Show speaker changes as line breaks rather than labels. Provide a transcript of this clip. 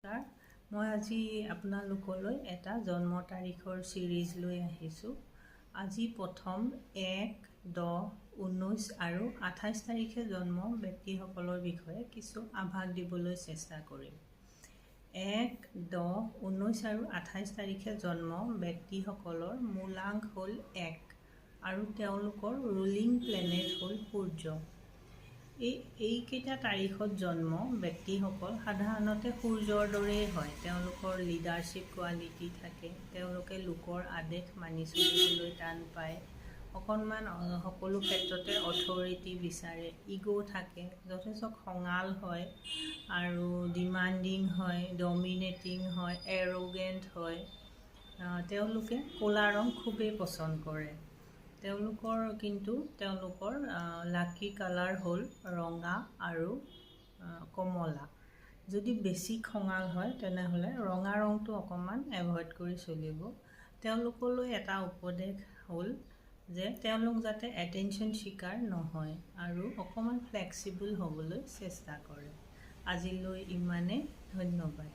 নমস্কাৰ, মই আজি আপোনালোকলৈ এটা জন্ম তাৰিখৰ চিৰিজ লৈ আহিছোঁ। আজি প্ৰথম 1, 10, 19 আৰু 28 তাৰিখে জন্ম ব্যক্তিসকলৰ বিষয়ে কিছু আভাস দিবলৈ চেষ্টা কৰিম। 1, 10, 19 আৰু 28 তাৰিখে জন্ম ব্যক্তিসকলৰ মূলাংক হ'ল 1 আৰু তেওঁলোকৰ ৰুলিং প্লেনেট হ'ল সূৰ্য। এইকেইটা তাৰিখত জন্ম ব্যক্তিসকল সাধাৰণতে সূৰ্যৰ দৰেই হয়। তেওঁলোকৰ লিডাৰশ্বিপ কোৱালিটি থাকে, তেওঁলোকে লোকৰ আদেশ মানি চলিবলৈ টান পায়, অকণমান সকলো ক্ষেত্ৰতে অথৰিটি বিচাৰে, ইগ' থাকে, যথেষ্ট খঙাল হয় আৰু ডিমাণ্ডিং হয়, ডমিনেটিং হয়, এৰোগেণ্ট হয়। তেওঁলোকে ক'লা ৰং খুবেই পচন্দ কৰে। তেওঁলোকৰ লাকি কালাৰ হ'ল ৰঙা আৰু কমলা। যদি বেছি খঙাল হয় তেনেহ'লে ৰঙা ৰংটো অকণমান এভইড কৰি চলিব। তেওঁলোকলৈ এটা উপদেশ হ'ল যে তেওঁলোক যাতে এটেনশ্যন চিকাৰ নহয় আৰু অকণমান ফ্লেক্সিবল হ'বলৈ চেষ্টা কৰে। আজিলৈ ইমানেই, ধন্যবাদ।